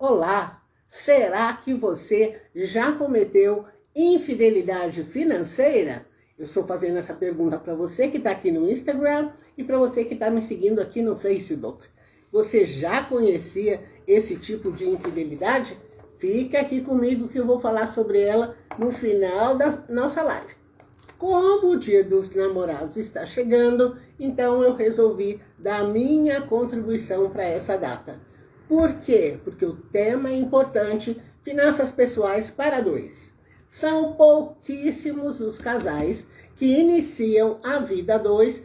Olá! Será que você já cometeu infidelidade financeira? Eu estou fazendo essa pergunta para você que está aqui no Instagram e para você que está me seguindo aqui no Facebook. Você já conhecia esse tipo de infidelidade? Fica aqui comigo que eu vou falar sobre ela no final da nossa live. Como o Dia dos Namorados está chegando, então eu resolvi dar minha contribuição para essa data. Por quê? Porque o tema é importante, finanças pessoais para dois. São pouquíssimos os casais que iniciam a vida a dois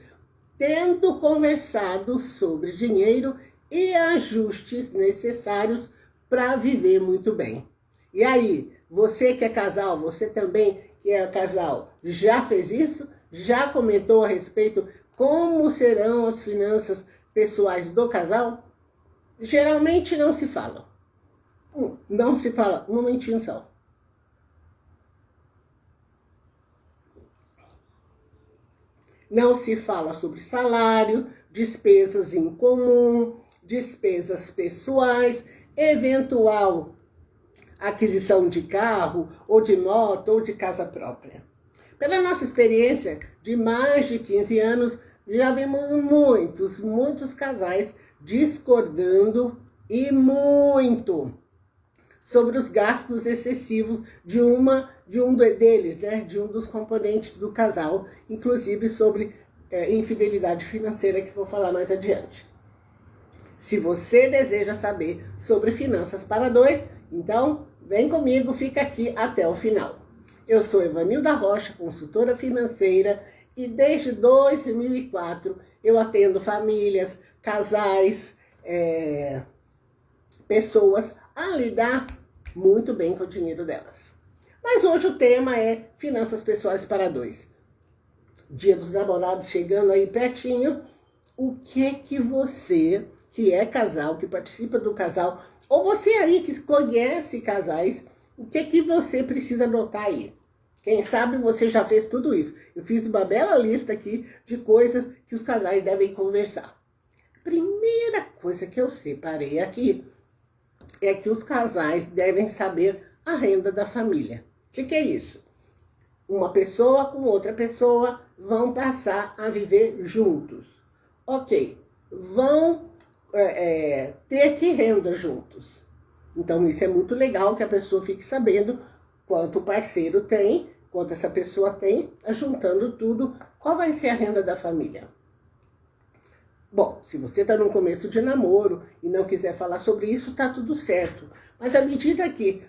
tendo conversado sobre dinheiro e ajustes necessários para viver muito bem. E aí, você que é casal, você também que é casal, já fez isso? Já comentou a respeito como serão as finanças pessoais do casal? Geralmente não se fala. Não se fala. Um momentinho só. Não se fala sobre salário, despesas em comum, despesas pessoais, eventual aquisição de carro, ou de moto, ou de casa própria. Pela nossa experiência de mais de 15 anos, já vimos muitos casais discordando e muito sobre os gastos excessivos de um deles, né? De um dos componentes do casal, inclusive sobre infidelidade financeira, que vou falar mais adiante. Se você deseja saber sobre finanças para dois, então vem comigo, fica aqui até o final. Eu sou Evanilda Rocha, consultora financeira, e desde 2004 eu atendo famílias, casais, pessoas a lidar muito bem com o dinheiro delas. Mas hoje o tema é finanças pessoais para dois. Dia dos Namorados chegando aí pertinho. O que você, que é casal, que participa do casal, ou você aí que conhece casais, o que você precisa anotar aí? Quem sabe você já fez tudo isso. Eu fiz uma bela lista aqui de coisas que os casais devem conversar. Primeira coisa que eu separei aqui é que os casais devem saber a renda da família. O que é isso? Uma pessoa com outra pessoa vão passar a viver juntos. Ok, vão ter que renda juntos. Então isso é muito legal que a pessoa fique sabendo quanto o parceiro tem, quanto essa pessoa tem, juntando tudo, qual vai ser a renda da família. Bom, se você está no começo de namoro e não quiser falar sobre isso, tá tudo certo. Mas à medida que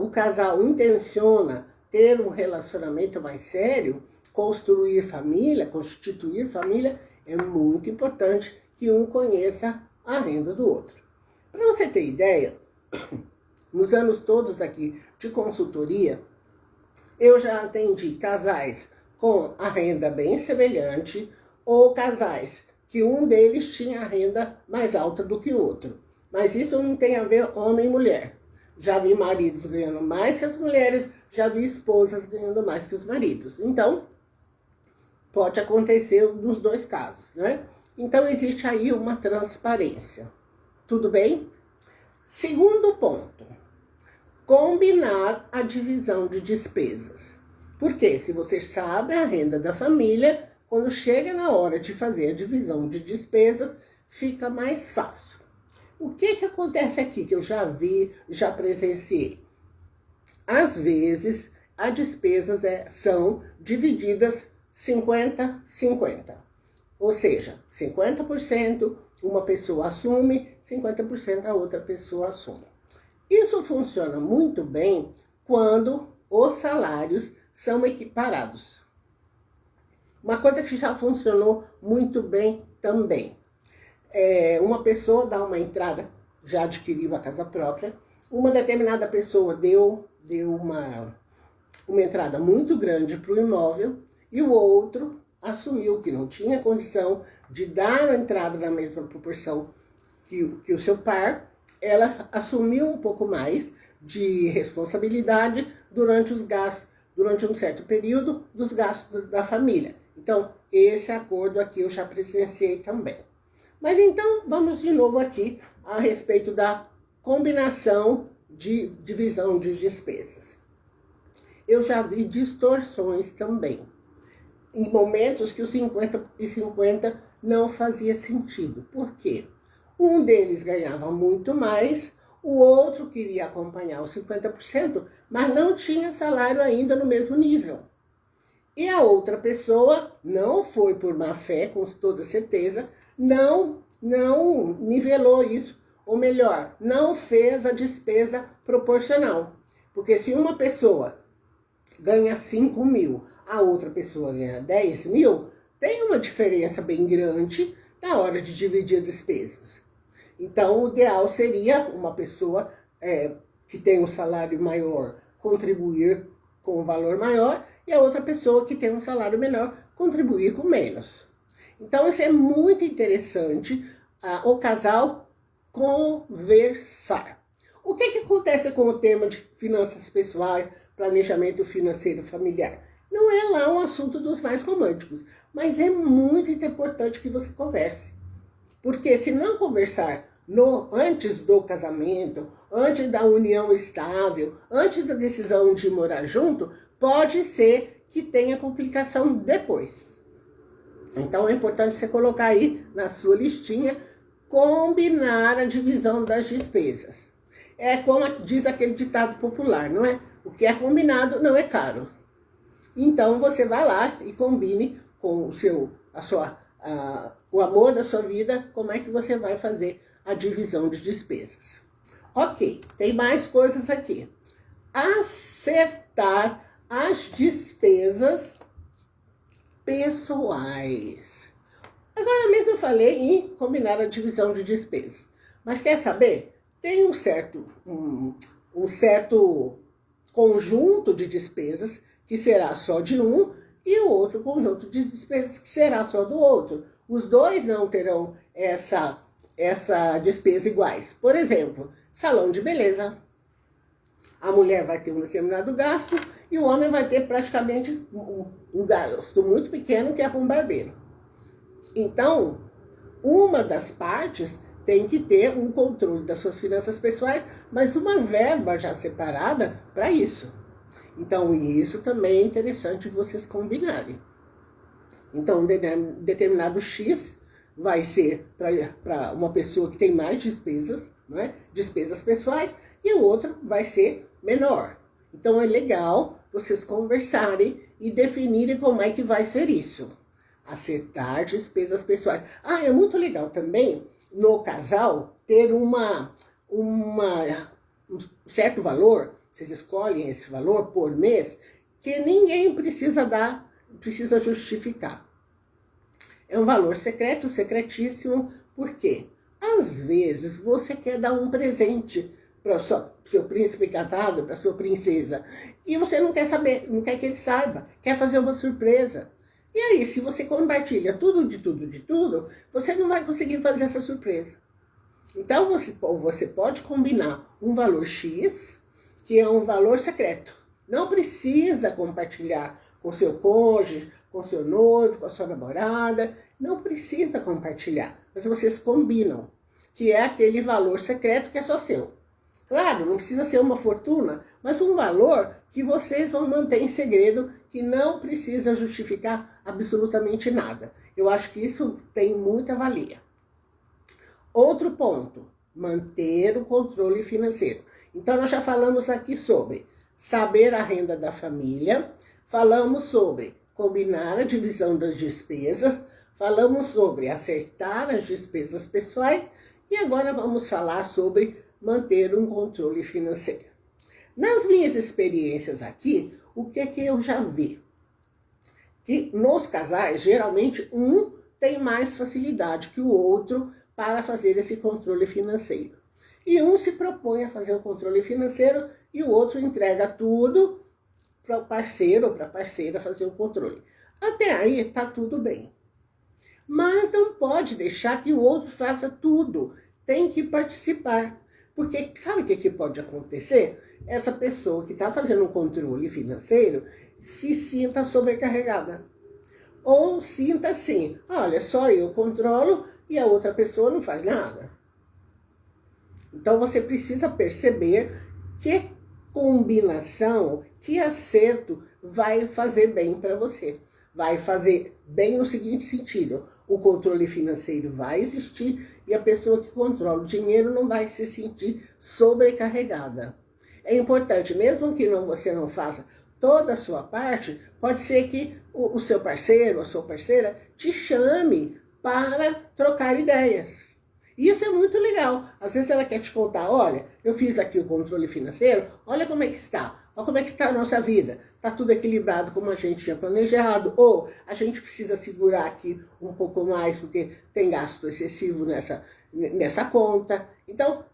o casal intenciona ter um relacionamento mais sério, construir família, constituir família, é muito importante que um conheça a renda do outro. Para você ter ideia, nos anos todos aqui de consultoria, eu já atendi casais com a renda bem semelhante ou casais que um deles tinha a renda mais alta do que o outro. Mas isso não tem a ver homem e mulher. Já vi maridos ganhando mais que as mulheres, já vi esposas ganhando mais que os maridos. Então, pode acontecer nos dois casos, né? Então, existe aí uma transparência. Tudo bem? Segundo ponto, combinar a divisão de despesas. Porque se você sabe a renda da família, quando chega na hora de fazer a divisão de despesas, fica mais fácil. O que acontece aqui que eu já vi, já presenciei? Às vezes, as despesas são divididas 50-50. Ou seja, 50% uma pessoa assume, 50% a outra pessoa assume. Isso funciona muito bem quando os salários são equiparados. Uma coisa que já funcionou muito bem também. Uma pessoa dá uma entrada, já adquiriu a casa própria, uma determinada pessoa deu uma entrada muito grande para o imóvel e o outro assumiu que não tinha condição de dar a entrada na mesma proporção que o seu par. Ela assumiu um pouco mais de responsabilidade durante os gastos, durante um certo período dos gastos da família. Então, esse acordo aqui eu já presenciei também. Mas então, vamos de novo aqui a respeito da combinação de divisão de despesas. Eu já vi distorções também, em momentos que o 50 e 50 não fazia sentido. Por quê? Um deles ganhava muito mais, o outro queria acompanhar os 50%, mas não tinha salário ainda no mesmo nível. E a outra pessoa não foi por má fé, com toda certeza, não nivelou isso, ou melhor, não fez a despesa proporcional. Porque se uma pessoa ganha 5 mil, a outra pessoa ganha 10 mil, tem uma diferença bem grande na hora de dividir despesas. Então, o ideal seria uma pessoa que tem um salário maior contribuir com um valor maior e a outra pessoa que tem um salário menor contribuir com menos. Então, isso é muito interessante, o casal conversar. O que acontece com o tema de finanças pessoais, planejamento financeiro familiar? Não é lá um assunto dos mais românticos, mas é muito importante que você converse. Porque se não conversar antes do casamento, antes da união estável, antes da decisão de morar junto, pode ser que tenha complicação depois. Então é importante você colocar aí na sua listinha, combinar a divisão das despesas. É como diz aquele ditado popular, não é? O que é combinado não é caro. Então você vai lá e combine com o amor da sua vida, como é que você vai fazer a divisão de despesas. Ok, tem mais coisas aqui. Acertar as despesas pessoais. Agora mesmo eu falei em combinar a divisão de despesas. Mas quer saber? Tem um certo conjunto de despesas que será só de um e o outro conjunto de despesas que será só do outro. Os dois não terão essa despesa iguais. Por exemplo, salão de beleza. A mulher vai ter um determinado gasto e o homem vai ter praticamente um gasto muito pequeno, que é com um barbeiro. Então, uma das partes tem que ter um controle das suas finanças pessoais, mas uma verba já separada para isso. Então, isso também é interessante vocês combinarem. Então, um determinado X vai ser para uma pessoa que tem mais despesas, né? Despesas pessoais, e o outro vai ser menor. Então, é legal vocês conversarem e definirem como é que vai ser isso. Acertar despesas pessoais. É muito legal também, no casal, ter um certo valor, vocês escolhem esse valor por mês, que ninguém precisa justificar. É um valor secreto, secretíssimo, porque às vezes você quer dar um presente para o seu príncipe encantado, para a sua princesa, e você não quer saber, não quer que ele saiba, quer fazer uma surpresa. E aí, se você compartilha tudo, você não vai conseguir fazer essa surpresa. Então, você pode combinar um valor X, que é um valor secreto. Não precisa compartilhar com seu cônjuge, com seu noivo, com a sua namorada. Não precisa compartilhar. Mas vocês combinam, que é aquele valor secreto que é só seu. Claro, não precisa ser uma fortuna, mas um valor que vocês vão manter em segredo, que não precisa justificar absolutamente nada. Eu acho que isso tem muita valia. Outro ponto, manter o controle financeiro. Então, nós já falamos aqui sobre saber a renda da família, falamos sobre combinar a divisão das despesas, falamos sobre acertar as despesas pessoais e agora vamos falar sobre manter um controle financeiro. Nas minhas experiências aqui, o que eu já vi? Que nos casais, geralmente, um tem mais facilidade que o outro para fazer esse controle financeiro. E um se propõe a fazer o controle financeiro e o outro entrega tudo para o parceiro ou para a parceira fazer o controle. Até aí está tudo bem. Mas não pode deixar que o outro faça tudo. Tem que participar. Porque sabe o que pode acontecer? Essa pessoa que está fazendo um controle financeiro se sinta sobrecarregada. Ou sinta assim, olha, só eu controlo e a outra pessoa não faz nada. Então você precisa perceber que combinação, que acerto vai fazer bem para você. Vai fazer bem no seguinte sentido: o controle financeiro vai existir e a pessoa que controla o dinheiro não vai se sentir sobrecarregada. É importante, mesmo que você não faça toda a sua parte, pode ser que o seu parceiro, a sua parceira, te chame para trocar ideias. Isso é muito legal. Às vezes ela quer te contar: olha, eu fiz aqui o controle financeiro, olha como é que está. Olha como é que está a nossa vida. Está tudo equilibrado como a gente tinha planejado. Ou a gente precisa segurar aqui um pouco mais porque tem gasto excessivo nessa conta. Então,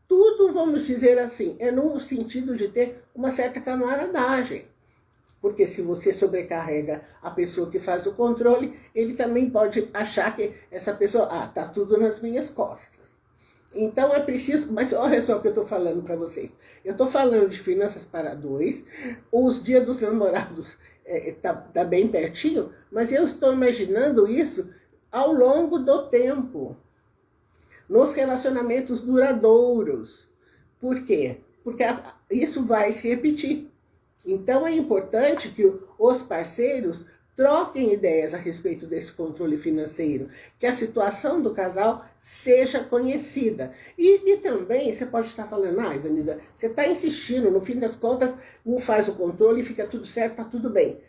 tudo, vamos dizer assim, é no sentido de ter uma certa camaradagem. Porque se você sobrecarrega a pessoa que faz o controle, ele também pode achar que essa pessoa, tá tudo nas minhas costas. Então é preciso, mas olha só o que eu estou falando para vocês. Eu estou falando de finanças para dois, os dias dos namorados tá bem pertinho, mas eu estou imaginando isso ao longo do tempo, nos relacionamentos duradouros. Por quê? Porque isso vai se repetir. Então é importante que os parceiros troquem ideias a respeito desse controle financeiro, que a situação do casal seja conhecida. E também você pode estar falando: Ivanilda, você está insistindo, no fim das contas, não faz o controle, fica tudo certo, está tudo bem.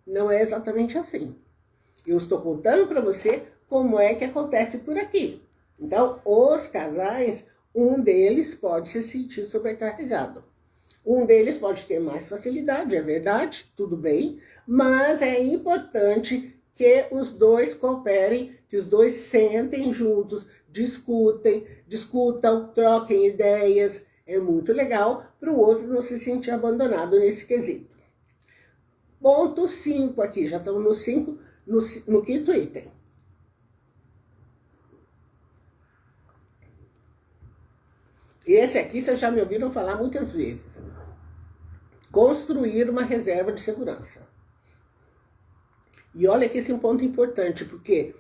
Não é exatamente assim. Eu estou contando para você como é que acontece por aqui. Então, os casais, um deles pode se sentir sobrecarregado. Um deles pode ter mais facilidade, é verdade, tudo bem, mas é importante que os dois cooperem, que os dois sentem juntos, discutam, troquem ideias. É muito legal para o outro não se sentir abandonado nesse quesito. Ponto 5 aqui, já estamos no 5, no quinto item. Esse aqui vocês já me ouviram falar muitas vezes. Construir uma reserva de segurança. E olha que esse é um ponto importante, porque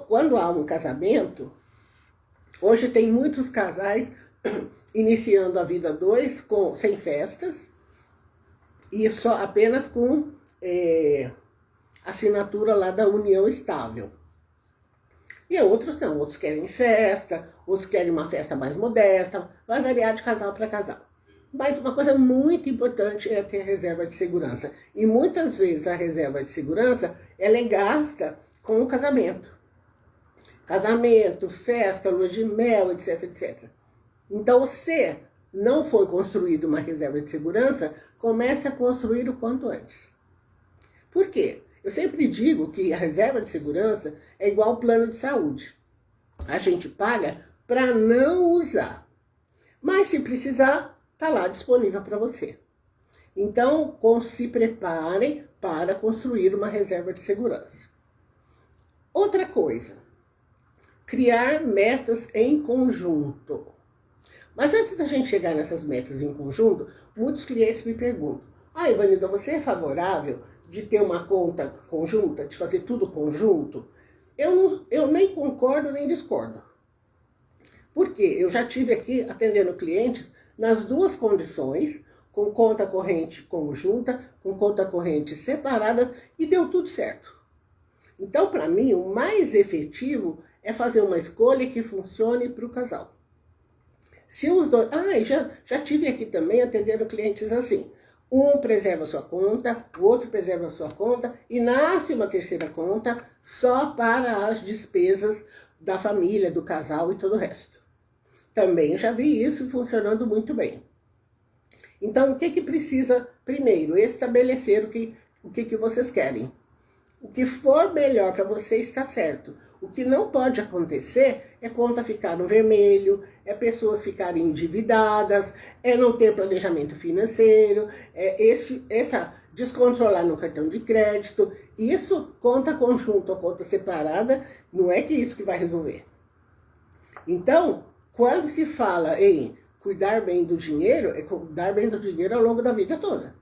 quando há um casamento, hoje tem muitos casais iniciando a vida dois sem festas e só apenas com assinatura lá da união estável. E outros não, outros querem festa, outros querem uma festa mais modesta, vai variar de casal para casal. Mas uma coisa muito importante é ter reserva de segurança. E muitas vezes a reserva de segurança ela é gasta com o casamento. Casamento, festa, lua de mel, etc, etc. Então, se não foi construída uma reserva de segurança, comece a construir o quanto antes. Por quê? Eu sempre digo que a reserva de segurança é igual ao plano de saúde. A gente paga para não usar. Mas se precisar, está lá disponível para você. Então, se preparem para construir uma reserva de segurança. Outra coisa, criar metas em conjunto. Mas antes da gente chegar nessas metas em conjunto, muitos clientes me perguntam: Ivanilda, você é favorável de ter uma conta conjunta, de fazer tudo conjunto? Eu nem concordo nem discordo. Porque eu já tive aqui atendendo clientes nas duas condições, com conta corrente conjunta, com conta corrente separada, e deu tudo certo. Então, para mim, o mais efetivo é fazer uma escolha que funcione para o casal. Se os dois... já tive aqui também atendendo clientes assim. Um preserva a sua conta, o outro preserva a sua conta, e nasce uma terceira conta só para as despesas da família, do casal e todo o resto. Também já vi isso funcionando muito bem. Então, o que precisa? Primeiro, estabelecer o que vocês querem. O que for melhor para você está certo. O que não pode acontecer é conta ficar no vermelho, é pessoas ficarem endividadas, é não ter planejamento financeiro, essa descontrolar no cartão de crédito. Isso, conta conjunta ou conta separada, não é que isso que vai resolver. Então, quando se fala em cuidar bem do dinheiro, é cuidar bem do dinheiro ao longo da vida toda.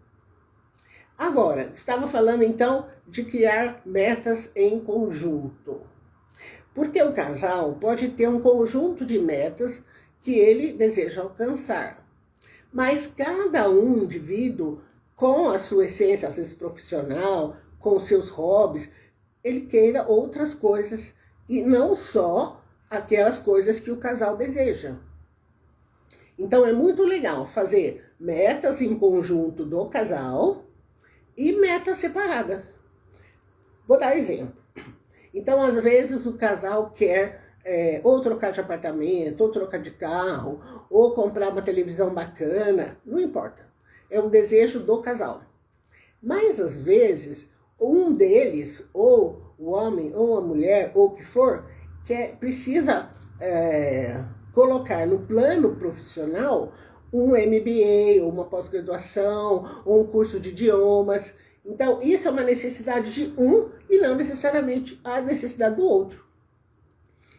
Agora, estava falando então de criar metas em conjunto. Porque o casal pode ter um conjunto de metas que ele deseja alcançar. Mas cada um indivíduo, com a sua essência, às vezes profissional, com seus hobbies, ele queira outras coisas e não só aquelas coisas que o casal deseja. Então é muito legal fazer metas em conjunto do casal e metas separadas. Vou dar exemplo. Então, às vezes, o casal quer ou trocar de apartamento, ou trocar de carro, ou comprar uma televisão bacana, não importa. É um desejo do casal. Mas, às vezes, um deles, ou o homem, ou a mulher, ou o que for, precisa colocar no plano profissional um MBA, ou uma pós-graduação, ou um curso de idiomas. Então, isso é uma necessidade de um e não necessariamente a necessidade do outro.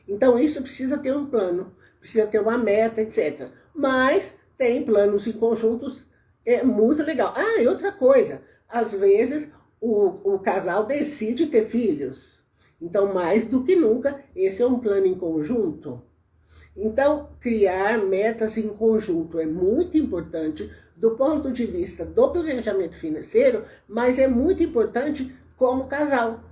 Então, isso precisa ter um plano, precisa ter uma meta, etc. Mas tem planos em conjuntos, é muito legal. Ah, e outra coisa, às vezes o casal decide ter filhos. Então, mais do que nunca, esse é um plano em conjunto. Então, criar metas em conjunto é muito importante do ponto de vista do planejamento financeiro, mas é muito importante como casal.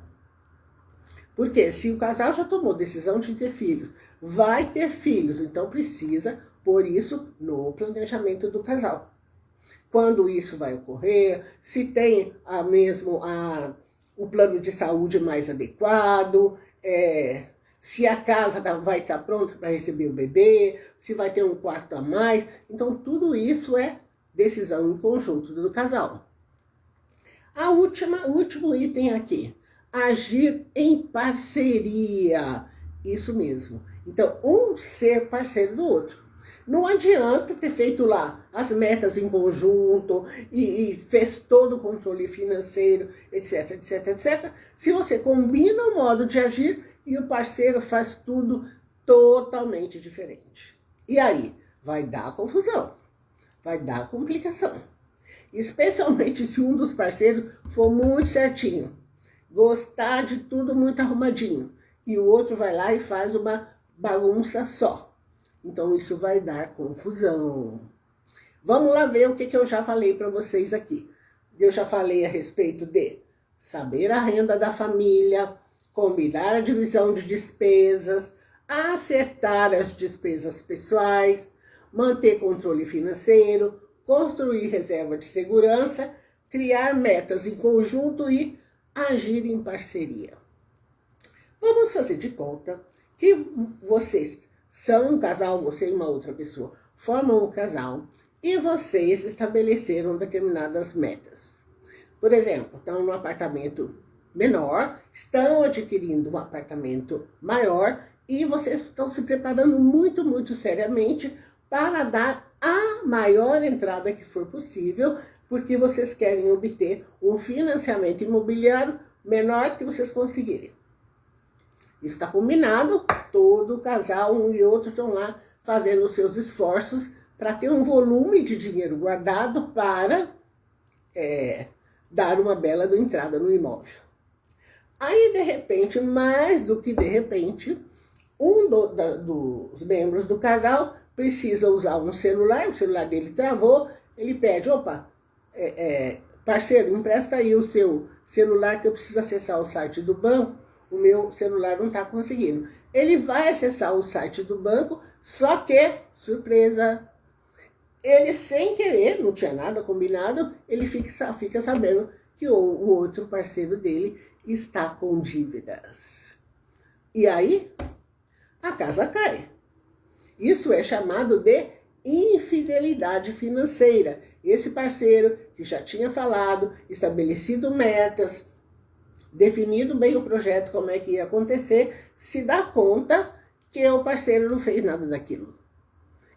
Porque se o casal já tomou decisão de ter filhos, vai ter filhos, então precisa pôr isso no planejamento do casal. Quando isso vai ocorrer, se tem o plano de saúde mais adequado, se a casa vai estar pronta para receber o bebê, se vai ter um quarto a mais. Então, tudo isso é decisão em conjunto do casal. O último item aqui, agir em parceria. Isso mesmo. Então, um ser parceiro do outro. Não adianta ter feito lá as metas em conjunto e fez todo o controle financeiro, etc, etc, etc. Se você combina o modo de agir e o parceiro faz tudo totalmente diferente. E aí? Vai dar confusão, vai dar complicação. Especialmente se um dos parceiros for muito certinho, gostar de tudo muito arrumadinho, e o outro vai lá e faz uma bagunça só. Então, isso vai dar confusão. Vamos lá ver o que eu já falei para vocês aqui. Eu já falei a respeito de saber a renda da família, combinar a divisão de despesas, acertar as despesas pessoais, manter controle financeiro, construir reserva de segurança, criar metas em conjunto e agir em parceria. Vamos fazer de conta que vocês são um casal, você e uma outra pessoa formam um casal e vocês estabeleceram determinadas metas. Por exemplo, estão num apartamento menor, estão adquirindo um apartamento maior e vocês estão se preparando muito, muito seriamente para dar a maior entrada que for possível, porque vocês querem obter um financiamento imobiliário menor que vocês conseguirem. Isso está combinado, todo o casal, um e outro, estão lá fazendo os seus esforços para ter um volume de dinheiro guardado para dar uma bela entrada no imóvel. Aí, de repente, mais do que de repente, um dos membros do casal precisa usar um celular, o celular dele travou, ele pede, opa, parceiro, empresta aí o seu celular que eu preciso acessar o site do banco, o meu celular não está conseguindo. Ele vai acessar o site do banco, só que, surpresa, ele sem querer, não tinha nada combinado, ele fica sabendo que o outro parceiro dele está com dívidas. E aí, a casa cai. Isso é chamado de infidelidade financeira. Esse parceiro que já tinha falado, estabelecido metas, definido bem o projeto, como é que ia acontecer, se dá conta que o parceiro não fez nada daquilo.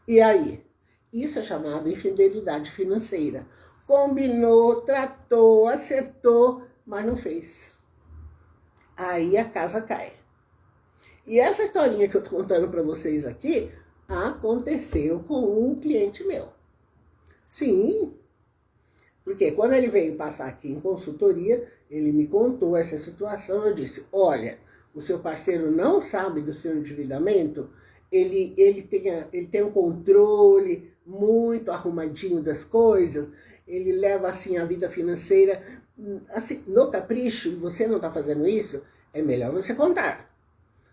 E aí? Isso é chamado infidelidade financeira. Combinou, tratou, acertou, mas não fez. Aí a casa cai. E essa historinha que eu tô contando para vocês aqui aconteceu com um cliente meu. Sim, porque quando ele veio passar aqui em consultoria, ele me contou essa situação. Eu disse, olha, o seu parceiro não sabe do seu endividamento, ele tem um controle muito arrumadinho das coisas, ele leva assim a vida financeira assim, no capricho, e você não está fazendo isso, é melhor você contar.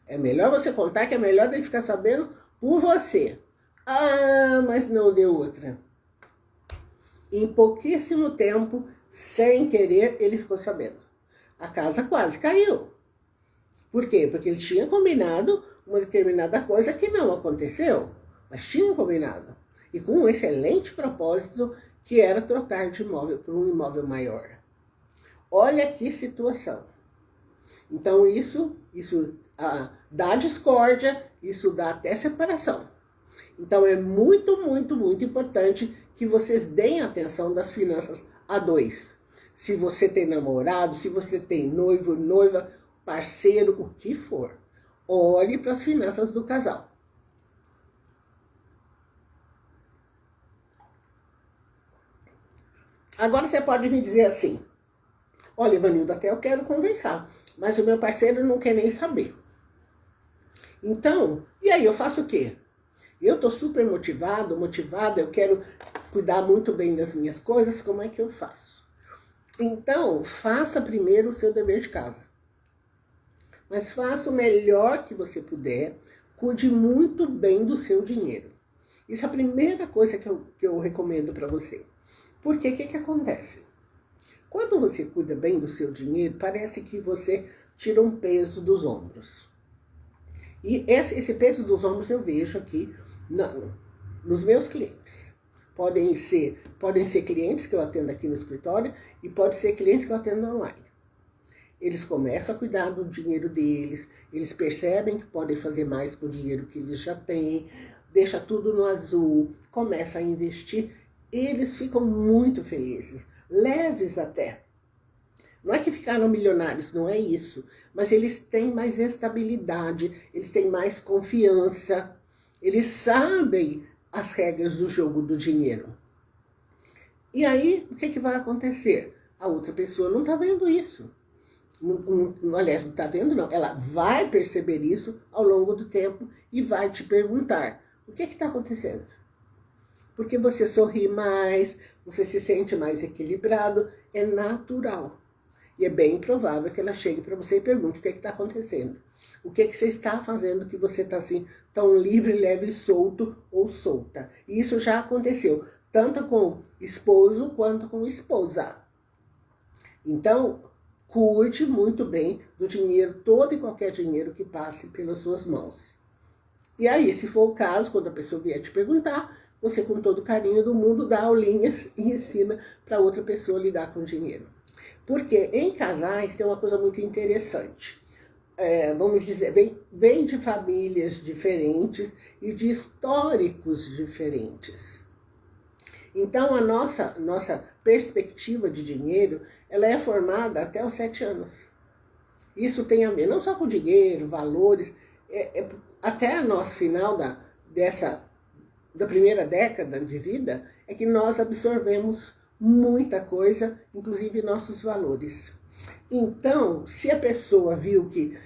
É melhor você contar, que é melhor ele ficar sabendo por você. Ah, mas não deu outra. Em pouquíssimo tempo, sem querer, ele ficou sabendo. A casa quase caiu. Por quê? Porque ele tinha combinado uma determinada coisa que não aconteceu, mas tinha combinado. E com um excelente propósito, que era trocar de imóvel por um imóvel maior. Olha que situação. Então isso dá discórdia, isso dá até separação. Então é muito, muito, muito importante que vocês deem atenção das finanças a dois. Se você tem namorado, se você tem noivo, noiva, parceiro, o que for. Olhe para as finanças do casal. Agora você pode me dizer assim, olha, Ivanildo, até eu quero conversar, mas o meu parceiro não quer nem saber. Então, e aí eu faço o quê? Eu estou super motivada, eu quero cuidar muito bem das minhas coisas, como é que eu faço? Então, faça primeiro o seu dever de casa. Mas faça o melhor que você puder, cuide muito bem do seu dinheiro. Isso é a primeira coisa que eu recomendo para você. Porque o que acontece? Quando você cuida bem do seu dinheiro, parece que você tira um peso dos ombros. E esse peso dos ombros eu vejo aqui nos meus clientes. Podem ser clientes que eu atendo aqui no escritório e pode ser clientes que eu atendo online. Eles começam a cuidar do dinheiro deles, eles percebem que podem fazer mais com o dinheiro que eles já têm, deixa tudo no azul, começa a investir, eles ficam muito felizes, leves até. Não é que ficaram milionários, não é isso, mas eles têm mais estabilidade, eles têm mais confiança, eles sabem as regras do jogo do dinheiro. E aí, o que vai acontecer? A outra pessoa não está vendo isso. Aliás, não está vendo não, ela vai perceber isso ao longo do tempo e vai te perguntar, o que está acontecendo? Porque você sorri mais, você se sente mais equilibrado, é natural. E é bem provável que ela chegue para você e pergunte o que está acontecendo. O que você está fazendo que você está assim tão livre, leve, solto ou solta. E isso já aconteceu, tanto com esposo quanto com esposa. Então, cuide muito bem do dinheiro, todo e qualquer dinheiro que passe pelas suas mãos. E aí, se for o caso, quando a pessoa vier te perguntar, você com todo o carinho do mundo dá aulinhas e ensina para outra pessoa lidar com o dinheiro. Porque em casais tem uma coisa muito interessante. Vamos dizer, vem de famílias diferentes e de históricos diferentes. Então, a nossa perspectiva de dinheiro, ela é formada até os 7 anos. Isso tem a ver não só com dinheiro, valores, até no final da primeira década de vida, é que nós absorvemos muita coisa, inclusive nossos valores. Então, se a pessoa viu que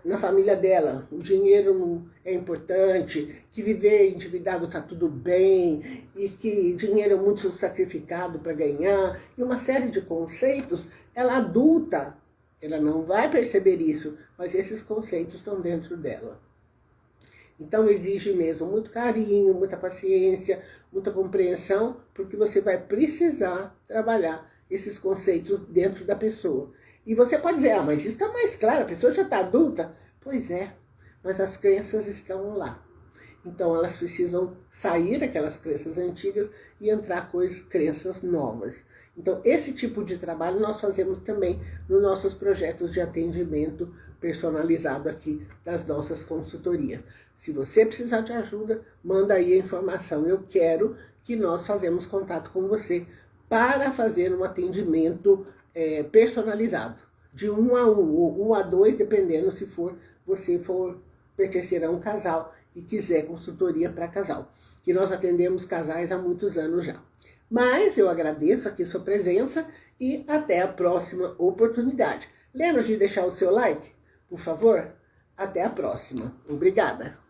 na família dela o dinheiro é importante, que viver endividado está tudo bem, e que dinheiro é muito sacrificado para ganhar, e uma série de conceitos, ela adulta, ela não vai perceber isso, mas esses conceitos estão dentro dela. Então exige mesmo muito carinho, muita paciência, muita compreensão, porque você vai precisar trabalhar esses conceitos dentro da pessoa. E você pode dizer, mas isso está mais claro, a pessoa já está adulta. Pois é, mas as crenças estão lá. Então elas precisam sair daquelas crenças antigas e entrar com as crenças novas. Então esse tipo de trabalho nós fazemos também nos nossos projetos de atendimento personalizado aqui das nossas consultorias. Se você precisar de ajuda, manda aí a informação. Eu quero que nós fazemos contato com você para fazer um atendimento personalizado, de 1 a 1, ou 1 a 2, dependendo se você for pertencer a um casal e quiser consultoria para casal, que nós atendemos casais há muitos anos já. Mas eu agradeço aqui a sua presença e até a próxima oportunidade. Lembra de deixar o seu like? Por favor, até a próxima. Obrigada.